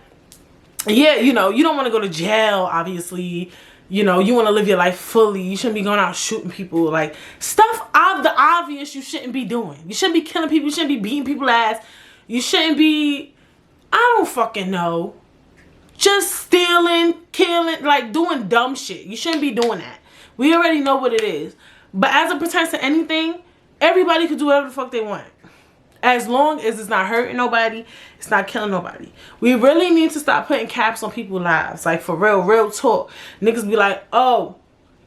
Speaker 1: yeah, you know, you don't want to go to jail, obviously. You know, you want to live your life fully. You shouldn't be going out shooting people. Like, stuff of the obvious you shouldn't be doing. You shouldn't be killing people. You shouldn't be beating people's ass. You shouldn't be, I don't fucking know, just stealing, killing, like doing dumb shit. You shouldn't be doing that. We already know what it is. But as it pertains to anything, everybody can do whatever the fuck they want. As long as it's not hurting nobody, it's not killing nobody. We really need to stop putting caps on people's lives. Like, for real talk. Niggas be like, oh,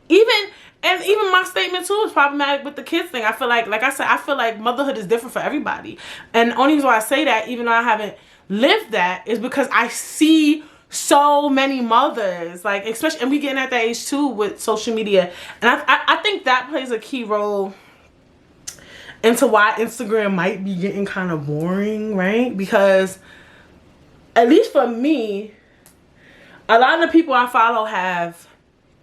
Speaker 1: even my statement too is problematic with the kids thing. I feel like I said, I feel like motherhood is different for everybody. And the only reason why I say that, even though I haven't lived that, is because I see so many mothers, like, especially, and we getting at that age too with social media. And I think that plays a key role into why Instagram might be getting kind of boring, right? Because, at least for me, a lot of the people I follow have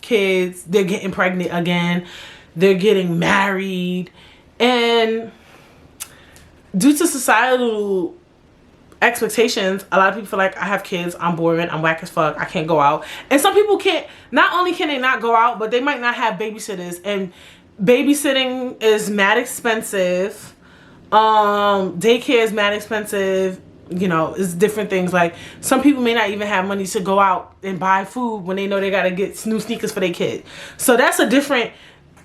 Speaker 1: kids. They're getting pregnant again. They're getting married. And due to societal expectations, a lot of people feel like, I have kids, I'm boring, I'm whack as fuck, I can't go out. And some people can't, not only can they not go out, but they might not have babysitters. And babysitting is mad expensive. Daycare is mad expensive. You know, it's different things. Like, some people may not even have money to go out and buy food when they know they gotta get new sneakers for their kid. So that's a different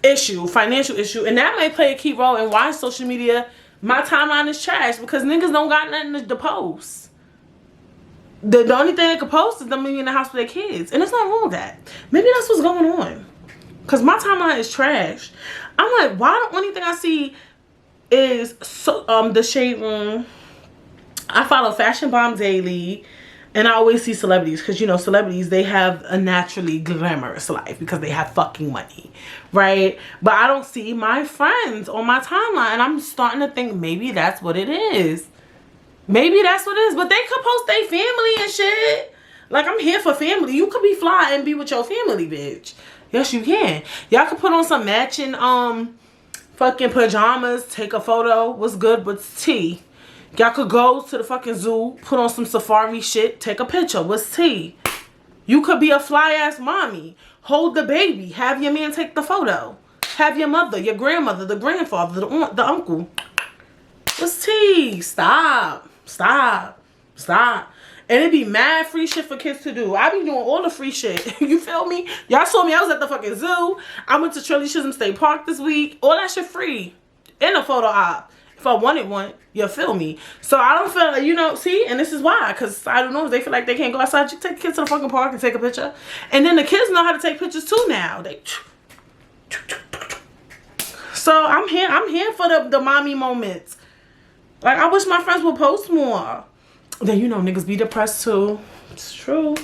Speaker 1: issue, financial issue. And that may play a key role in why social media, my timeline is trash, because niggas don't got nothing to post. The only thing they can post is them being in the house with their kids. And there's nothing wrong with that. Maybe that's what's going on. Because my timeline is trash. I'm like, why the only thing I see is the Shade Room. I follow Fashion Bomb daily. And I always see celebrities. Because, you know, celebrities, they have a naturally glamorous life. Because they have fucking money. Right? But I don't see my friends on my timeline. And I'm starting to think maybe that's what it is. Maybe that's what it is. But they could post their family and shit. Like, I'm here for family. You could be fly and be with your family, bitch. Yes, you can. Y'all can put on some matching fucking pajamas, take a photo. What's good? What's tea? Y'all could go to the fucking zoo, put on some safari shit, take a picture. What's tea? You could be a fly ass mommy. hold the baby. Have your man take the photo. Have your mother, your grandmother, the grandfather, the aunt, the uncle. What's tea? Stop. Stop. Stop. And it be mad free shit for kids to do. I be doing all the free shit. You feel me? Y'all saw me. I was at the fucking zoo. I went to Trilly Chisholm State Park this week. All that shit free. In a photo op. If I wanted one, you feel me? So I don't feel like, you know, see? And this is why. Because I don't know. They feel like they can't go outside. You take the kids to the fucking park and take a picture. And then the kids know how to take pictures too now. So I'm here for the mommy moments. Like, I wish my friends would post more. Then, you know, niggas be depressed too. It's true.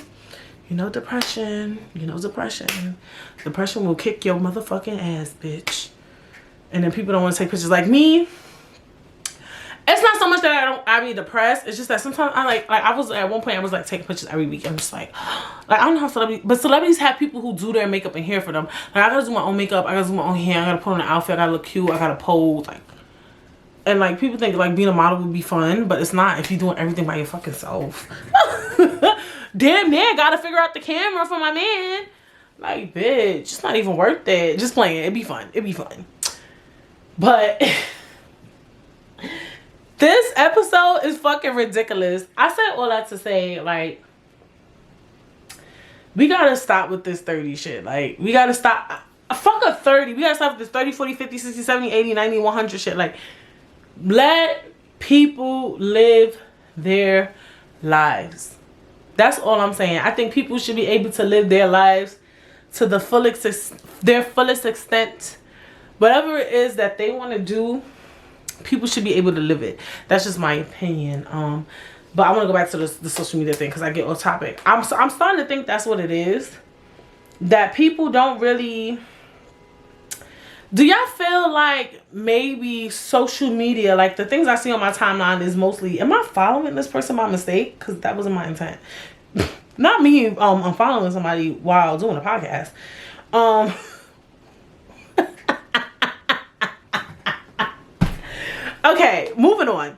Speaker 1: You know depression. You know depression. Depression will kick your motherfucking ass, bitch. And then people don't want to take pictures like me. It's not so much that I be depressed. It's just that sometimes I was at one point I was like taking pictures every week. I'm just like I don't know how celebrities, but celebrities have people who do their makeup and hair for them. Like, I gotta do my own makeup. I gotta do my own hair. I gotta put on an outfit. I gotta look cute. I gotta pose. Like, and like people think like being a model would be fun, but it's not if you're doing everything by your fucking self. Damn near gotta figure out the camera for my man. Like, bitch, it's not even worth it. Just playing. It'd be fun. It'd be fun. But this episode is fucking ridiculous. I said all that to say, like, we gotta stop with this 30 shit. Like, we gotta stop. Fuck a 30. We gotta stop with this 30, 40, 50, 60, 70, 80, 90, 100 shit. Like, let people live their lives. That's all I'm saying. I think people should be able to live their lives to the their fullest extent. Whatever it is that they want to do, people should be able to live it. That's just my opinion. But I want to go back to the social media thing because I get off topic. I'm starting to think that's what it is. That people don't really... Do y'all feel like maybe social media, like the things I see on my timeline is mostly... Am I following this person by mistake? Because that wasn't my intent. Not me I'm following somebody while doing a podcast. Okay, moving on.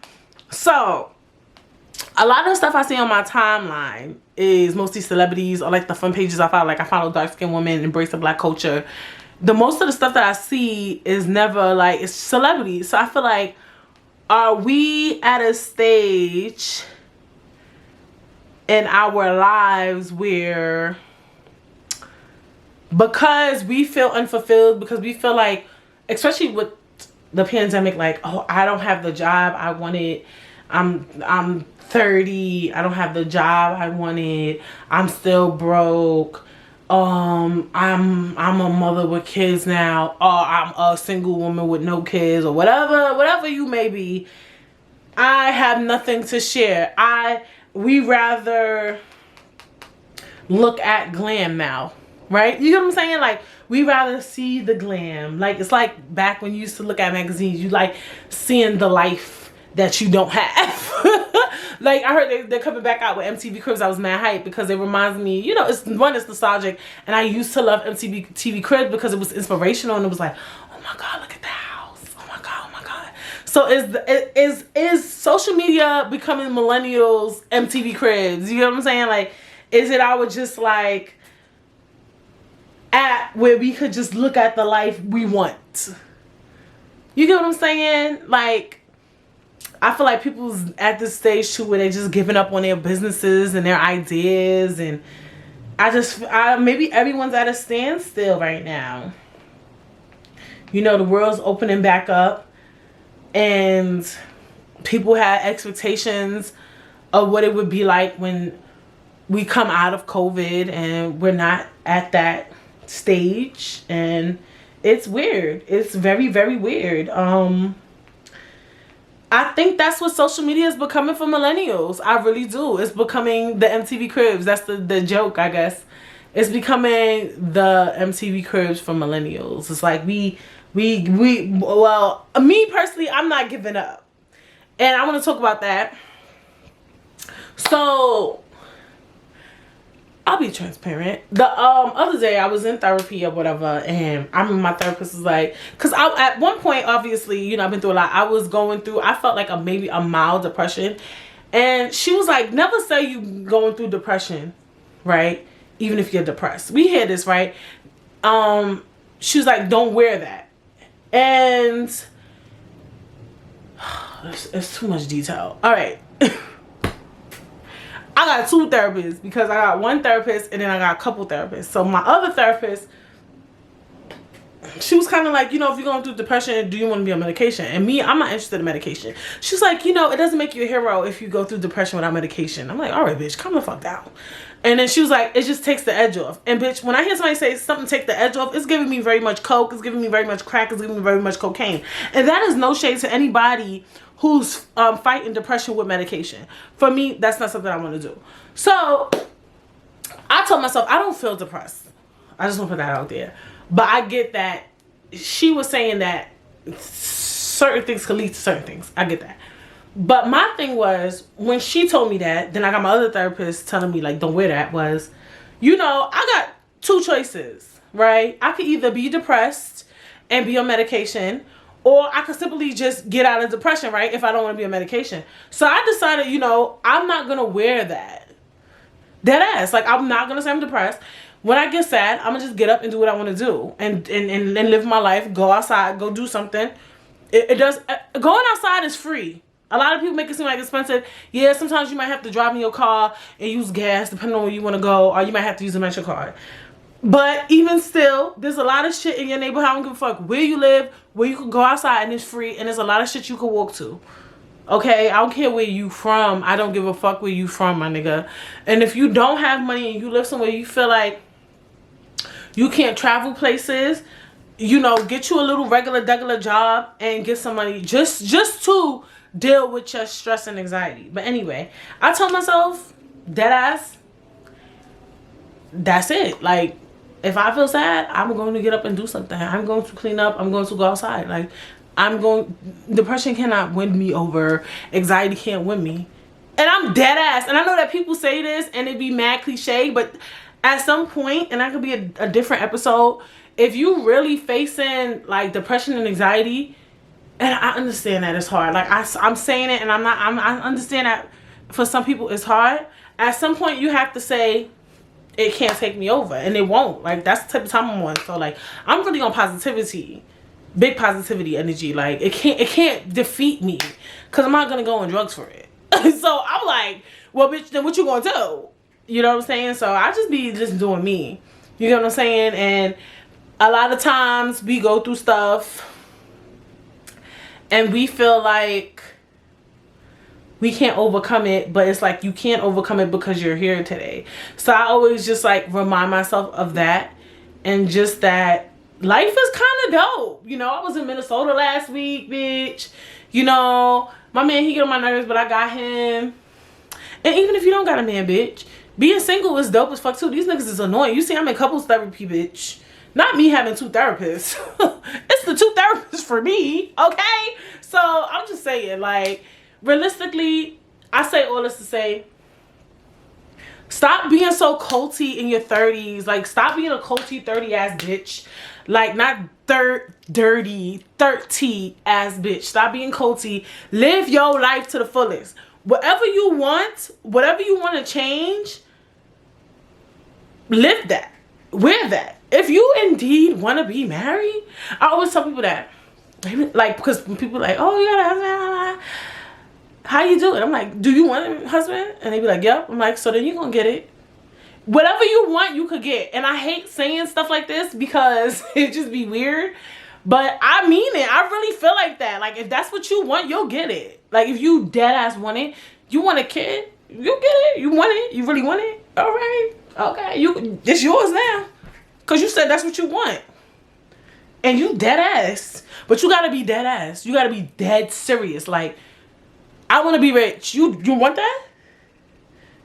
Speaker 1: So, a lot of stuff I see on my timeline is mostly celebrities or like the fun pages I follow. Like, I follow dark skinned women, embrace the black culture. The most of the stuff that I see is never like, it's celebrities. So I feel like, are we at a stage in our lives where, because we feel unfulfilled, because we feel like, especially with the pandemic, like, oh, I don't have the job I wanted. I'm 30. I don't have the job I wanted. I'm still broke. I'm a mother with kids now. Or I'm a single woman with no kids, or whatever you may be. I have nothing to share. We rather look at glam now, right? You know what I'm saying? Like, we rather see the glam. Like, it's like back when you used to look at magazines, you like seeing the life that you don't have. Like, I heard they're coming back out with MTV Cribs. I was mad hype because it reminds me, you know, it's nostalgic, and I used to love MTV Cribs because it was inspirational, and it was like, oh my god, look at the house. Oh my god. So is social media becoming millennials MTV Cribs? You know what I'm saying? Like, is it our just like app where we could just look at the life we want? You get what I'm saying? Like, I feel like people's at this stage too where they're just giving up on their businesses and their ideas, and maybe everyone's at a standstill right now. You know, the world's opening back up, and people have expectations of what it would be like when we come out of COVID, and we're not at that stage, and it's weird. It's very, very weird. I think that's what social media is becoming for millennials. I really do. It's becoming the MTV Cribs. That's the joke, I guess. It's becoming the MTV Cribs for millennials. It's like well, me personally, I'm not giving up. And I want to talk about that. So, I'll be transparent. The other day I was in therapy or whatever, and I remember my therapist was like, because at one point, obviously, you know, I've been through a lot. I felt like maybe a mild depression, and she was like, never say you going through depression, right? even if you're depressed. We hear this, right? She was like, don't wear that. And it's too much detail. All right. I got 2 therapists because I got one therapist and then I got a couple therapists. So my other therapist, she was kind of like, you know, if you're going through depression, do you want to be on medication? And me, I'm not interested in medication. She's like, you know, it doesn't make you a hero if you go through depression without medication. I'm like, all right, bitch, calm the fuck down. And then she was like, it just takes the edge off. And bitch, when I hear somebody say something take the edge off, it's giving me very much coke, it's giving me very much crack, it's giving me very much cocaine. And that is no shade to anybody who's fighting depression with medication. For me, that's not something I want to do. So I told myself, I don't feel depressed. I just want to put that out there. But I get that she was saying that certain things could lead to certain things. I get that. But my thing was, when she told me that, then I got my other therapist telling me, like, don't wear that, was, you know, I got 2 choices, right? I could either be depressed and be on medication, or I could simply just get out of depression, right, if I don't want to be on medication. So I decided, you know, I'm not going to wear that. Dead ass. Like, I'm not going to say I'm depressed. When I get sad, I'm going to just get up and do what I want to do. And live my life, go outside, go do something. Going outside is free. A lot of people make it seem like expensive. Yeah, sometimes you might have to drive in your car and use gas depending on where you want to go, or you might have to use a Metro card. But even still, there's a lot of shit in your neighborhood. I don't give a fuck where you live, where you can go outside and it's free, and there's a lot of shit you can walk to. Okay, I don't care where you from. I don't give a fuck where you from, my nigga. And if you don't have money and you live somewhere you feel like you can't travel places, you know, get you a little regular job and get some money just to deal with your stress and anxiety. But anyway, I told myself, dead ass, that's it. Like, if I feel sad, I'm going to get up and do something. I'm going to clean up. I'm going to go outside. Like, depression cannot win me over. Anxiety can't win me. And I'm dead ass. And I know that people say this and it be mad cliche, but at some point, and that could be a different episode, if you really facing like depression and anxiety, and I understand that it's hard. Like, I'm saying it, and I understand that for some people it's hard. At some point, you have to say, it can't take me over, and it won't. Like, that's the type of time I'm on. So, like, I'm really on positivity, big positivity energy. Like, it can't defeat me, because I'm not gonna go on drugs for it. So I'm like, well, bitch, then what you gonna do? You know what I'm saying? So I just be doing me. You know what I'm saying? And a lot of times we go through stuff and we feel like we can't overcome it, but it's like you can't overcome it because you're here today. So I always just like remind myself of that, and just that life is kind of dope. You know, I was in Minnesota last week, bitch. You know, my man, he get on my nerves, but I got him. And even if you don't got a man, bitch, being single is dope as fuck too. These niggas is annoying. You see, I'm in couples therapy, bitch. Not me having 2 therapists. It's the 2 therapists for me, okay? So I'm just saying, like, realistically, I say all this to say, stop being so culty in your 30s. Like, stop being a culty 30-ass bitch. Like, not dirty, 30-ass bitch. Stop being culty. Live your life to the fullest. Whatever you want to change, live that. Wear that. If you indeed want to be married, I always tell people that. Like, because people are like, oh, you got a husband. How you do it? I'm like, do you want a husband? And they be like, yep. I'm like, so then you're going to get it. Whatever you want, you could get. And I hate saying stuff like this because it just be weird. But I mean it. I really feel like that. Like, if that's what you want, you'll get it. Like, if you dead ass want it, you want a kid, you get it. You want it. You really want it. All right. Okay. It's yours now. Because you said that's what you want. And you dead ass. But you got to be dead ass. You got to be dead serious. Like, I want to be rich. You want that?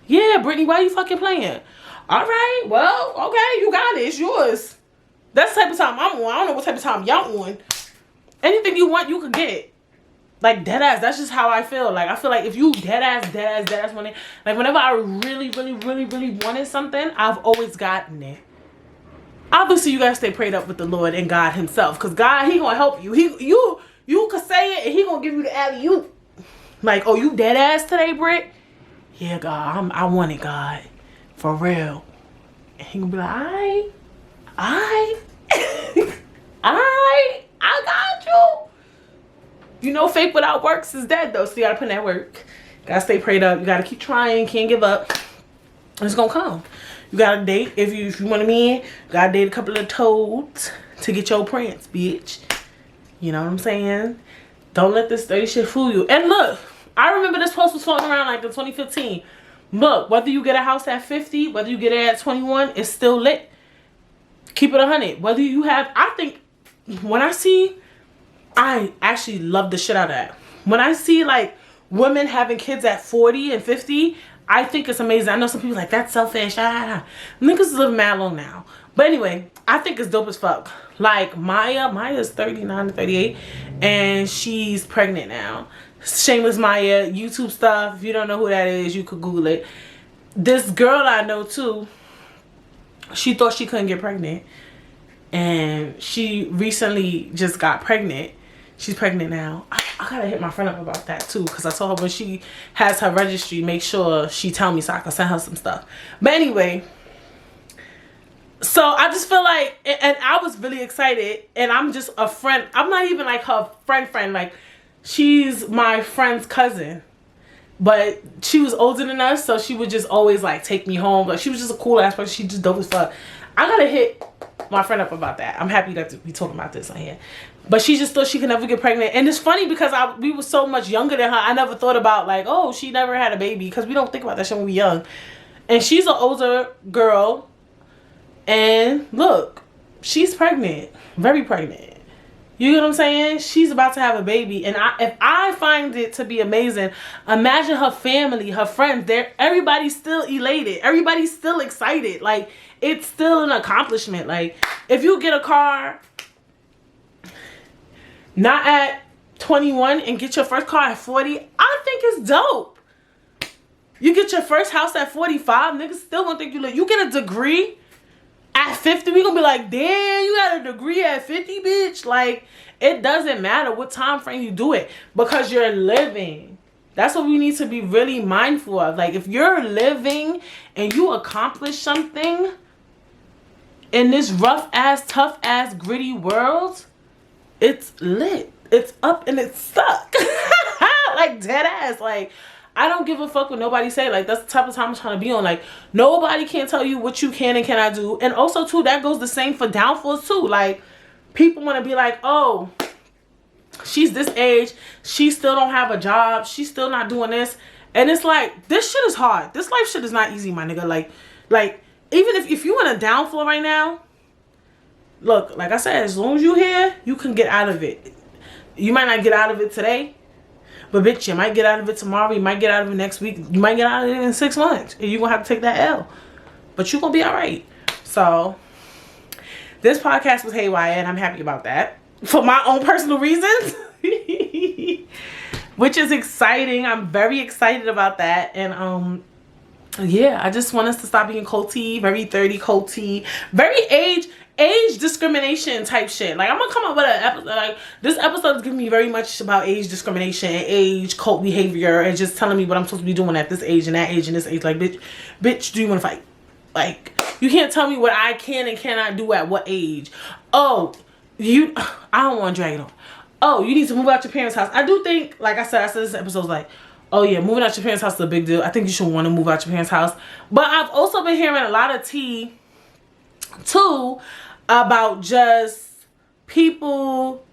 Speaker 1: Yeah, Brittany, why are you fucking playing? All right. Well, okay. You got it. It's yours. That's the type of time I'm on. I don't know what type of time y'all on. Anything you want, you could get. Like, dead ass. That's just how I feel. Like, I feel like if you dead ass want it. Like, whenever I really wanted something, I've always gotten it. Obviously, you gotta stay prayed up with the Lord and God himself. Because God, he gonna help you. You could say it and he gonna give you the alley-oop. Like, oh, you dead ass today, Britt? Yeah, God, I want it, God. For real. And he gonna be like, I got you. You know, faith without works is dead though. So you gotta put in that work. Gotta stay prayed up. You gotta keep trying. Can't give up. And it's gonna come. You gotta date if you want a man. You gotta date a couple of toads to get your prince, bitch. You know what I'm saying? Don't let this dirty shit fool you. And look, I remember this post was floating around like in 2015. Look, whether you get a house at 50, whether you get it at 21, it's still lit. Keep it 100. Whether you have, I think, when I actually love the shit out of that. When I see like women having kids at 40 and 50, I think it's amazing. I know some people like, that's selfish. Niggas is living mad long now. But anyway, I think it's dope as fuck. Like Maya's 39 to 38 and she's pregnant now. Shameless Maya, YouTube stuff. If you don't know who that is, you could Google it. This girl I know too, she thought she couldn't get pregnant. And she recently just got pregnant. She's pregnant now. I gotta hit my friend up about that too, because I told her when she has her registry, make sure she tell me so I can send her some stuff. But anyway, so I just feel like, and I was really excited, and I'm just a friend. I'm not even like her friend. Like, she's my friend's cousin. But she was older than us, so she would just always like take me home. Like, she was just a cool ass person. She just dope as fuck. I gotta hit my friend up about that. I'm happy that we talking about this on here. But she just thought she could never get pregnant. And it's funny because we were so much younger than her. I never thought about like, oh, she never had a baby. Because we don't think about that shit when we're young. And she's an older girl. And look, she's pregnant. Very pregnant. You know what I'm saying? She's about to have a baby. And if I find it to be amazing, imagine her family, her friends. Everybody's still elated. Everybody's still excited. Like, it's still an accomplishment. Like, if you get a car not at 21 and get your first car at 40, I think it's dope. You get your first house at 45, niggas still gonna think you look. You get a degree at 50, we gonna be like, damn, you got a degree at 50, bitch. Like, it doesn't matter what time frame you do it, because you're living. That's what we need to be really mindful of. Like, if you're living and you accomplish something in this rough ass, tough ass, gritty world, it's lit. It's up and it's stuck. Like, dead ass. Like, I don't give a fuck what nobody say. Like, that's the type of time I'm trying to be on. Like, nobody can tell you what you can and cannot do. And also, too, that goes the same for downfalls, too. Like, people want to be like, oh, she's this age. She still don't have a job. She's still not doing this. And it's like, this shit is hard. This life shit is not easy, my nigga. Like even if you in a downfall right now, look, like I said, as long as you here, you can get out of it. You might not get out of it today, but bitch, you might get out of it tomorrow. You might get out of it next week. You might get out of it in 6 months. And you're going to have to take that L. But you're going to be all right. So, this podcast was haywire, and I'm happy about that. For my own personal reasons. Which is exciting. I'm very excited about that. And, yeah, I just want us to stop being culty. Very 30 culty. Very age discrimination type shit. Like, I'm gonna come up with an episode. Like, this episode is giving me very much about age discrimination and age cult behavior, and just telling me what I'm supposed to be doing at this age and that age and this age. Like, bitch, do you want to fight? Like, you can't tell me what I can and cannot do at what age. Oh, I don't want to drag it on. Oh, you need to move out your parents' house. I do think, like I said this episode's like, oh yeah, moving out your parents' house is a big deal. I think you should want to move out your parents' house. But I've also been hearing a lot of tea too about just people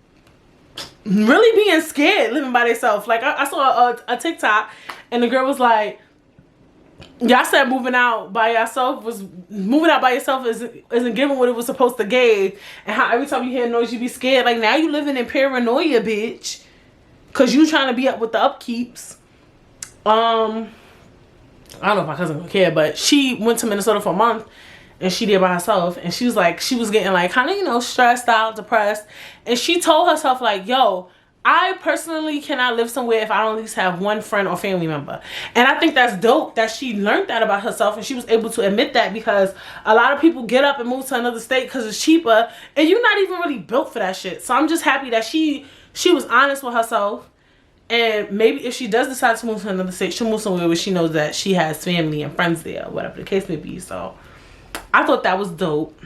Speaker 1: really being scared living by themselves. Like, I saw a TikTok and the girl was like, y'all said moving out by yourself isn't giving what it was supposed to give, and how every time you hear noise you be scared. Like, now you living in paranoia, bitch, cause you trying to be up with the upkeeps. I don't know if my cousin would care, but she went to Minnesota for a month and she did by herself, and she was like, she was getting like kind of, you know, stressed out, depressed, and she told herself like, yo, I personally cannot live somewhere if I don't at least have one friend or family member. And I think that's dope that she learned that about herself, and she was able to admit that, because a lot of people get up and move to another state because it's cheaper, and you're not even really built for that shit. So I'm just happy that she was honest with herself. And maybe if she does decide to move to another state, she'll move somewhere where she knows that she has family and friends there, or whatever the case may be. So I thought that was dope,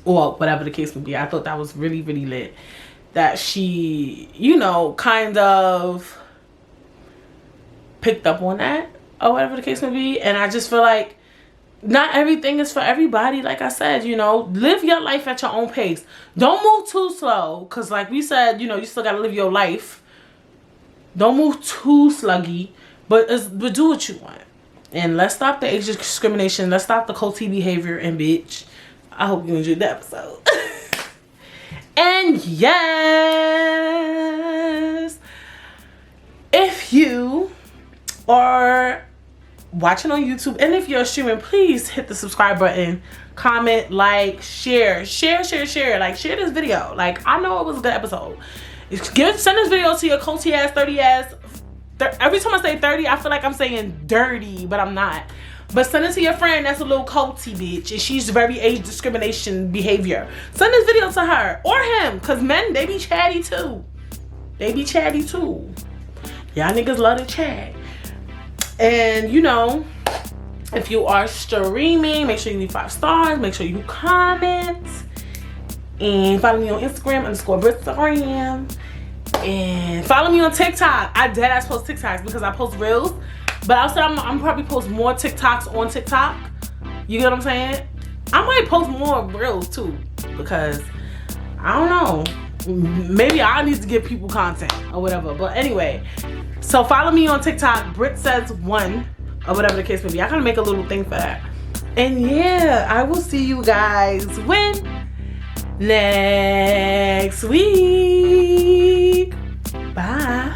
Speaker 1: or whatever the case may be. I thought that was really, really lit, that she, you know, kind of picked up on that, or whatever the case may be. And I just feel like not everything is for everybody. Like I said, you know, live your life at your own pace. Don't move too slow, because like we said, you know, you still got to live your life. Don't move too sluggy, but do what you want. And let's stop the age discrimination. Let's stop the culty behavior. And bitch, I hope you enjoyed the episode. And yes, if you are watching on YouTube, and if you're streaming, please hit the subscribe button, comment, like, share. Like, share this video. Like, I know it was a good episode. Send this video to your culty ass, 30 ass. Every time I say 30, I feel like I'm saying dirty, but I'm not. But send it to your friend that's a little culty bitch, and she's very age discrimination behavior. Send this video to her or him, because men, they be chatty too. They be chatty too. Y'all niggas love to chat. And you know, if you are streaming, make sure you leave 5 stars. Make sure you comment. And follow me on Instagram _Britt. And follow me on TikTok. I deadass post TikToks because I post reels. But also I'm probably post more TikToks on TikTok. You get what I'm saying? I might post more reels too, because I don't know. Maybe I need to give people content or whatever. But anyway, so follow me on TikTok, Britt Says 1, or whatever the case may be. I gotta make a little thing for that. And yeah, I will see you guys when next week. Bye.